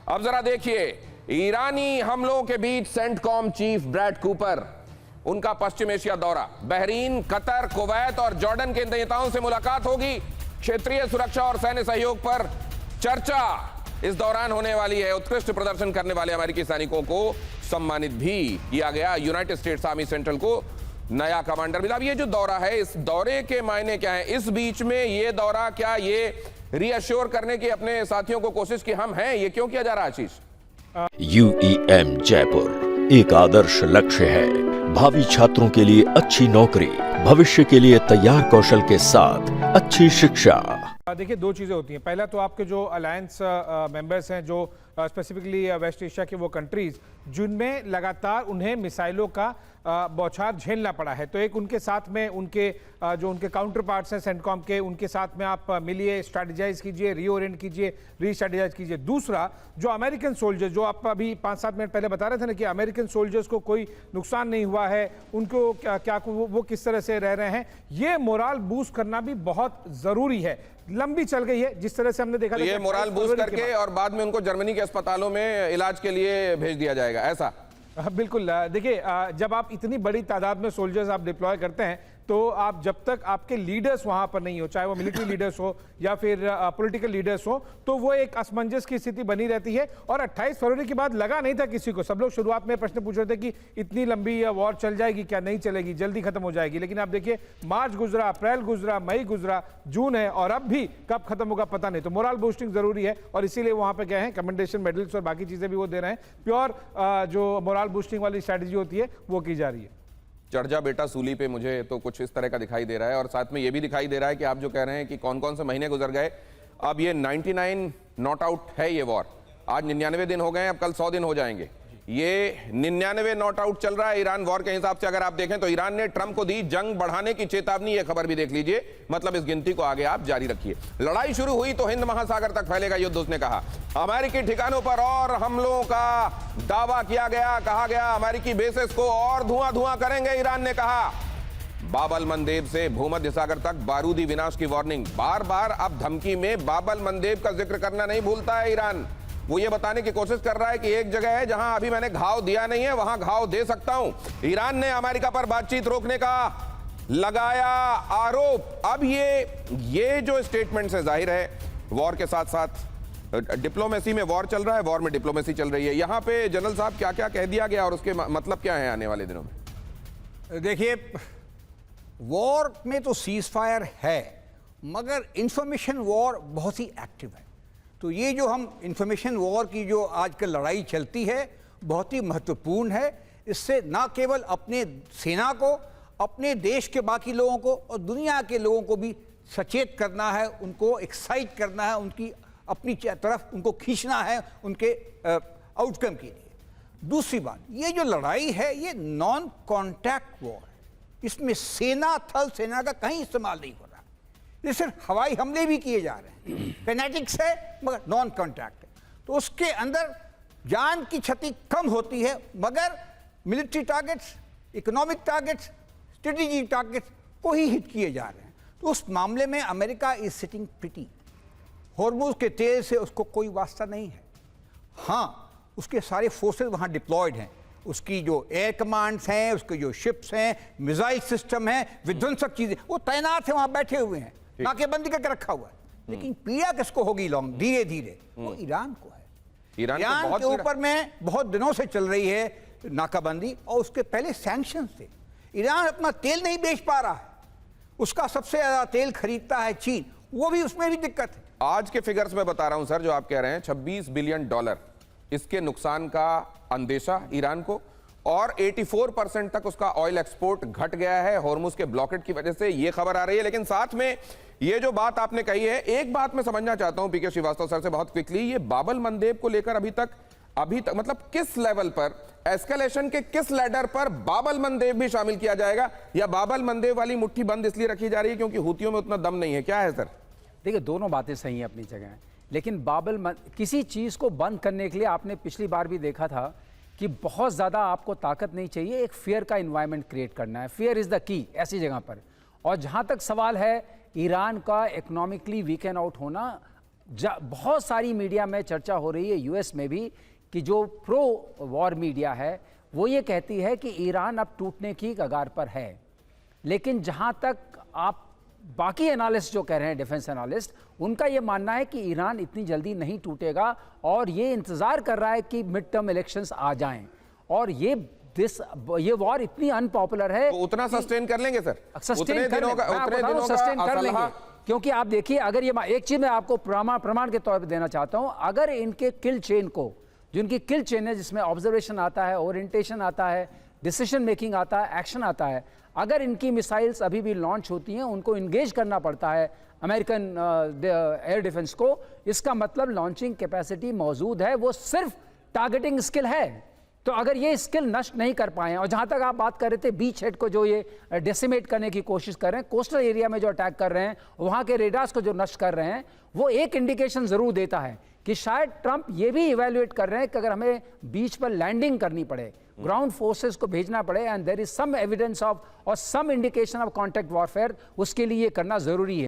अब जरा देखिए, ईरानी हमलों के बीच सेंटकॉम चीफ ब्रैड कूपर, उनका पश्चिम एशिया दौरा, बहरीन, कतर, कुवैत और जॉर्डन के नेताओं से मुलाकात होगी। क्षेत्रीय सुरक्षा और सैन्य सहयोग पर चर्चा इस दौरान होने वाली है। उत्कृष्ट प्रदर्शन करने वाले अमेरिकी सैनिकों को सम्मानित भी किया गया। यूनाइटेड स्टेट्स आर्मी सेंट्रल को नया कमांडर मिला। अब ये जो दौरा है, इस दौरे के मायने क्या है? इस बीच में ये दौरा क्या ये रीअश्योर करने की अपने साथियों को कोशिश की हम हैं, ये क्यों किया जा रहा है आशीष? UEM जयपुर एक आदर्श लक्ष्य है। भावी छात्रों के लिए अच्छी नौकरी, भविष्य के लिए तैयार कौशल के साथ अच्छी शिक्षा। देखिए, दो चीज़ें होती हैं। पहला तो आपके जो अलायंस मेंबर्स हैं, जो स्पेसिफिकली वेस्ट एशिया के वो कंट्रीज जिनमें लगातार उन्हें मिसाइलों का बौछार झेलना पड़ा है, तो एक उनके साथ में उनके जो उनके काउंटर पार्ट्स हैं सेंटकॉम के, उनके साथ में आप मिलिए, स्ट्रेटेजाइज कीजिए, रीओरिएंट कीजिए, रीस्ट्रेटेजाइज कीजिए। दूसरा, जो अमेरिकन सोल्जर्स, जो आप अभी 5-7 मिनट पहले बता रहे थे ना कि अमेरिकन सोल्जर्स को कोई नुकसान नहीं हुआ है, उनको क्या वो किस तरह से रह रहे हैं, ये मोरल बूस्ट करना भी बहुत ज़रूरी है। लंबी चल गई है जिस तरह से हमने देखा, तो ये मोरल बूस्ट करके और बाद में उनको जर्मनी के अस्पतालों में इलाज के लिए भेज दिया जाएगा, ऐसा? बिल्कुल। देखिए, जब आप इतनी बड़ी तादाद में सोल्जर्स आप डिप्लॉय करते हैं, तो आप जब तक आपके लीडर्स वहां पर नहीं हो, चाहे वो मिलिट्री लीडर्स हो या फिर पॉलिटिकल लीडर्स हो, तो वो एक असमंजस की स्थिति बनी रहती है। और 28 फरवरी के बाद लगा नहीं था किसी को, सब लोग शुरुआत में प्रश्न पूछ रहे थे कि इतनी लंबी वॉर चल जाएगी क्या, नहीं चलेगी, जल्दी खत्म हो जाएगी। लेकिन आप देखिए, मार्च गुजरा, अप्रैल गुजरा, मई गुजरा, जून है, और अब भी कब खत्म होगा पता नहीं। तो मोरल बूस्टिंग जरूरी है, और इसीलिए वहां पे गए हैं, कमेंडेशन मेडल्स और बाकी चीजें भी वो दे रहे हैं। प्योर जो मोरल बूस्टिंग वाली स्ट्रैटेजी होती है वो की जा रही है। चढ़ जा बेटा सूली पे, मुझे तो कुछ इस तरह का दिखाई दे रहा है। और साथ में ये भी दिखाई दे रहा है कि आप जो कह रहे हैं कि कौन कौन से महीने गुजर गए, अब ये 99 नॉट आउट है ये वॉर। आज 99 दिन हो गए, अब कल 100 दिन हो जाएंगे। ये 99 नॉट आउट चल रहा है ईरान वॉर के हिसाब से। अगर आप देखें तो ईरान ने ट्रंप को दी जंग बढ़ाने की चेतावनी, ये खबर भी देख लीजिए। मतलब इस गिनती को आगे आप जारी रखिए। लड़ाई शुरू हुई तो हिंद महासागर तक फैलेगा युद्ध, उसने कहा। अमेरिकी ठिकानों पर और हमलों का दावा किया गया, कहा गया अमेरिकी बेसेस को और धुआं धुआं करेंगे, ईरान ने कहा। बाब अल मंदेब से भूमध्य सागर तक बारूदी विनाश की वार्निंग। बार बार अब धमकी में बाब अल मंदेब का जिक्र करना नहीं भूलता है ईरान। वो ये बताने की कोशिश कर रहा है कि एक जगह है जहां अभी मैंने घाव दिया नहीं है, वहां घाव दे सकता हूं। ईरान ने अमेरिका पर बातचीत रोकने का लगाया आरोप। अब ये जो स्टेटमेंट है, जाहिर है वॉर के साथ साथ डिप्लोमेसी में वॉर चल रहा है, वॉर में डिप्लोमेसी चल रही है। यहां पे जनरल साहब क्या क्या कह दिया गया और उसके मतलब क्या है आने वाले दिनों में? देखिए, वॉर में तो सीज फायर है, मगर इंफॉर्मेशन वॉर बहुत ही एक्टिव है। तो ये जो हम इंफॉर्मेशन वॉर की जो आजकल लड़ाई चलती है, बहुत ही महत्वपूर्ण है। इससे ना केवल अपने सेना को, अपने देश के बाकी लोगों को और दुनिया के लोगों को भी सचेत करना है, उनको एक्साइट करना है, उनकी अपनी तरफ उनको खींचना है उनके आउटकम के लिए। दूसरी बात, ये जो लड़ाई है ये नॉन कॉन्टैक्ट वॉर है। इसमें सेना, थल सेना का कहीं इस्तेमाल नहीं हो रहा। ये सिर्फ हवाई हमले भी किए जा रहे हैं, फेनेटिक्स है मगर नॉन कॉन्टैक्ट है। तो उसके अंदर जान की क्षति कम होती है, मगर military targets, economic targets, strategic targets को ही हिट किए जा रहे हैं। तो उस मामले में America is sitting pretty. Hormuz के तेल से उसको कोई वास्ता नहीं है। हाँ, उसके सारे फोर्सेस वहाँ डिप्लॉयड हैं, उसकी जो एयर कमांड्स हैं, उसके जो शिप्स हैं, मिसाइल सिस्टम हैं, विध्वंसक चीज़ें, वो तैनात हैं, वहाँ बैठे हुए हैं, नाकेबंदी करके रखा हुआ है। लेकिन पीड़ा किसको होगी लॉन्ग, धीरे धीरे? वो ईरान को है। ईरान के ऊपर में बहुत दिनों से चल रही है नाकाबंदी, और उसके पहले सैंक्शंस थे। ईरान अपना तेल नहीं बेच पा रहा है, उसका सबसे ज्यादा तेल खरीदता है चीन, वो भी, उसमें भी दिक्कत है। आज के फिगर्स में बता रहा हूं सर, जो आप कह रहे हैं, $26 बिलियन इसके नुकसान का अंदेशा ईरान को, और 84% तक उसका ऑयल एक्सपोर्ट घट गया है हॉर्मुज़ के ब्लॉकेट की वजह से, ये खबर आ रही है। लेकिन साथ में ये जो बात आपने कही है, एक बात मैं समझना चाहता हूं पीके श्रीवास्तव सर से बहुत क्विकली, ये बाब अल मंदेब को लेकर अभी तक मतलब किस लेवल पर, एस्केलेशन के किस लैडर पर बाब अल मंदेब भी शामिल किया जाएगा, या बाब अल मंदेब वाली मुट्ठी बंद इसलिए रखी जा रही है क्योंकि हूतियों में उतना दम नहीं है? क्या है सर? देखिए, दोनों बातें सही हैं अपनी जगह, लेकिन किसी चीज़ को बंद करने के लिए आपने पिछली बार भी देखा था कि बहुत ज़्यादा आपको ताकत नहीं चाहिए, एक फियर का इन्वायरमेंट क्रिएट करना है। फियर इज़ द की ऐसी जगह पर। और जहाँ तक सवाल है ईरान का इकोनॉमिकली वीकन आउट होना, बहुत सारी मीडिया में चर्चा हो रही है, यूएस में भी, कि जो प्रो वॉर मीडिया है वो ये कहती है कि ईरान अब टूटने की कगार पर है। लेकिन जहां तक आप बाकी एनालिस्ट जो कह रहे हैं, डिफेंस एनालिस्ट, उनका ये मानना है कि ईरान इतनी जल्दी नहीं टूटेगा और ये इंतजार कर रहा है कि मिड टर्म इलेक्शंस आ जाएं। और ये वॉर इतनी अनपॉपुलर है तो उतना सस्टेन कर लेंगे सर, सस्टेन कर लेंगे। क्योंकि आप देखिए, अगर ये एक चीज मैं आपको प्रमाण के तौर पे देना चाहता हूं, अगर इनके किल चेन को, जो इनकी किल चेन है जिसमें ऑब्जर्वेशन आता है, ओरिएंटेशन आता है, डिसीजन मेकिंग आता है, एक्शन आता है, अगर इनकी मिसाइल्स अभी भी लॉन्च होती हैं, उनको इंगेज करना पड़ता है अमेरिकन एयर डिफेंस को, इसका मतलब लॉन्चिंग कैपेसिटी मौजूद है, वो सिर्फ टारगेटिंग स्किल है। तो अगर ये स्किल नष्ट नहीं कर पाए, और जहां तक आप बात कर रहे थे बीच हेड को जो ये डेसिमेट करने की कोशिश कर रहे हैं, कोस्टल एरिया में जो अटैक कर रहे हैं, वहां के रेडार्स को जो नष्ट कर रहे हैं, वो एक इंडिकेशन जरूर देता है कि शायद ट्रंप ये भी इवेल्युएट कर रहे हैं कि अगर हमें बीच पर लैंडिंग करनी पड़े, ग्राउंड फोर्सेस को भेजना पड़े, and there is some evidence of और some indication of contact warfare, उसके लिए ये करना जरूरी है।